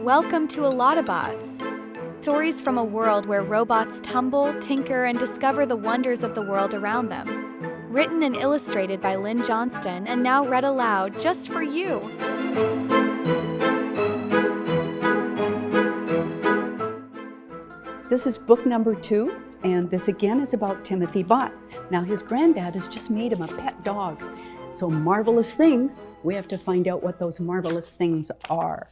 Welcome to Alottabotz, stories from a world where robots tumble, tinker, and discover the wonders of the world around them. Written and illustrated by Lynn Johnston and now read aloud just for you. This is book number 2, and this again is about Timothy Bott. Now his granddad has just made him a pet dog. So marvelous things, we have to find out what those marvelous things are.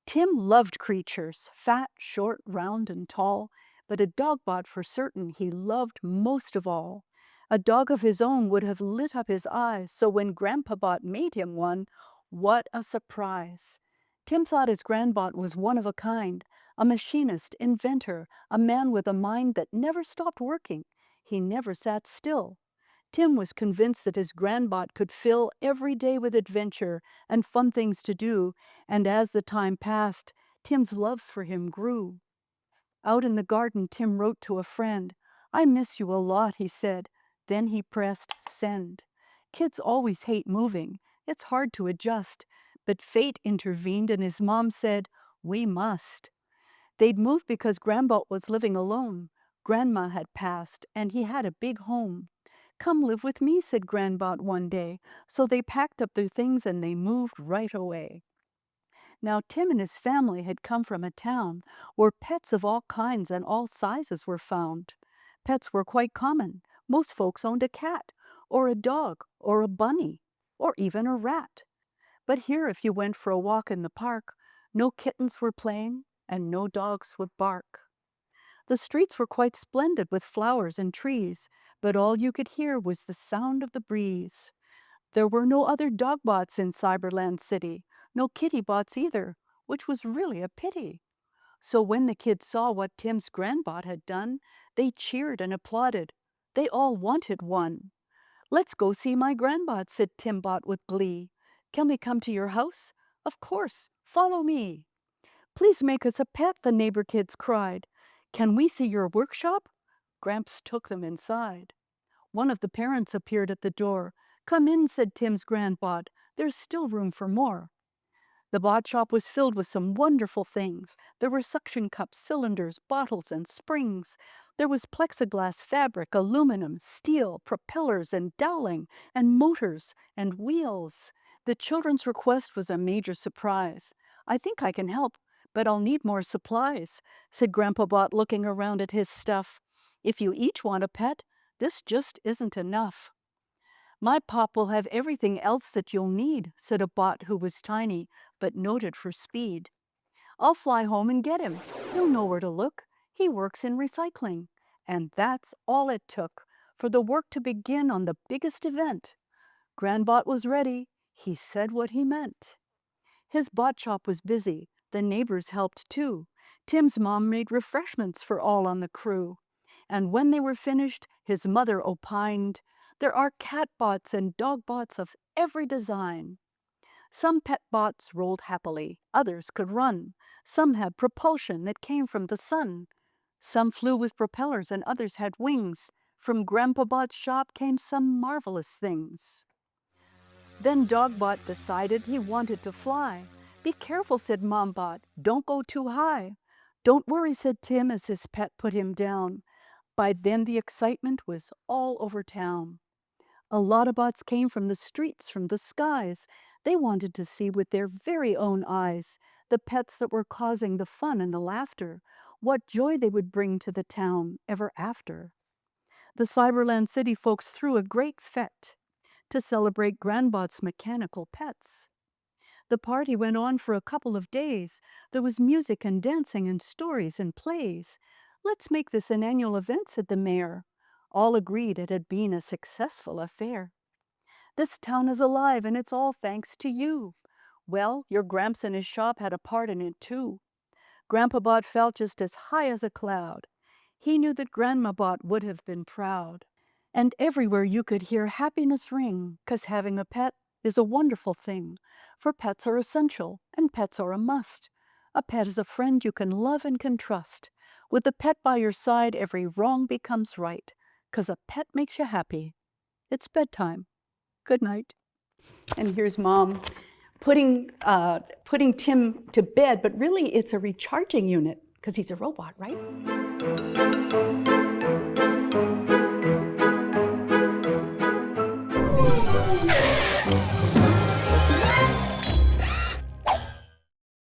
Tim loved creatures, fat, short, round, and tall, but a dog Bott for certain he loved most of all. A dog of his own would have lit up his eyes, so when Grandpa Bott made him one, what a surprise! Tim thought his Grandbot was one of a kind, a machinist, inventor, a man with a mind that never stopped working. He never sat still. Tim was convinced that his Grandbot could fill every day with adventure and fun things to do, and as the time passed, Tim's love for him grew. Out in the garden, Tim wrote to a friend. "I miss you a lot," he said. Then he pressed send. Kids always hate moving. It's hard to adjust. But fate intervened and his mom said, "We must." They'd moved because Grandbot was living alone. Grandma had passed and he had a big home. "Come live with me," said Grandbot one day. So they packed up their things and they moved right away. Now Tim and his family had come from a town where pets of all kinds and all sizes were found. Pets were quite common. Most folks owned a cat, or a dog, or a bunny, or even a rat. But here, if you went for a walk in the park, no kittens were playing and no dogs would bark. The streets were quite splendid with flowers and trees, but all you could hear was the sound of the breeze. There were no other dog bots in Cyberland City, no kitty bots either, which was really a pity. So when the kids saw what Tim's Grandbot had done, they cheered and applauded. They all wanted one. "Let's go see my Grandbot," said Timbot with glee. "Can we come to your house?" "Of course, follow me." "Please make us a pet," the neighbor kids cried. "Can we see your workshop?" Gramps took them inside. One of the parents appeared at the door. "Come in," said Tim's Grandbot. "There's still room for more." The bot shop was filled with some wonderful things. There were suction cups, cylinders, bottles, and springs. There was plexiglass fabric, aluminum, steel, propellers and dowling, and motors and wheels. The children's request was a major surprise. "I think I can help, but I'll need more supplies," said Grandpa Bot, looking around at his stuff. "If you each want a pet, this just isn't enough." "My pop will have everything else that you'll need," said a bot who was tiny, but noted for speed. "I'll fly home and get him. He'll know where to look. He works in recycling." And that's all it took for the work to begin on the biggest event. Grandbot was ready. He said what he meant. His bot shop was busy. The neighbors helped too. Tim's mom made refreshments for all on the crew. And when they were finished, his mother opined, "There are cat bots and dog bots of every design." Some pet bots rolled happily, others could run. Some had propulsion that came from the sun. Some flew with propellers and others had wings. From Grandpa Bot's shop came some marvelous things. Then Dogbot decided he wanted to fly. "Be careful," said Mombot. "Don't go too high." "Don't worry," said Tim as his pet put him down. By then the excitement was all over town. Alottabotz came from the streets, from the skies. They wanted to see with their very own eyes the pets that were causing the fun and the laughter, what joy they would bring to the town ever after. The Cyberland City folks threw a great fete to celebrate Grandbot's mechanical pets. The party went on for a couple of days. There was music and dancing and stories and plays. "Let's make this an annual event," said the mayor. All agreed it had been a successful affair. "This town is alive and it's all thanks to you." "Well, your Gramps and his shop had a part in it too." Grandpa Bot felt just as high as a cloud. He knew that Grandma Bot would have been proud. And everywhere you could hear happiness ring, 'cause having a pet is a wonderful thing. For pets are essential and pets are a must. A pet is a friend you can love and can trust. With a pet by your side, every wrong becomes right, 'cause a pet makes you happy. It's bedtime. Good night. And here's Mom putting Tim to bed, but really it's a recharging unit because he's a robot, right?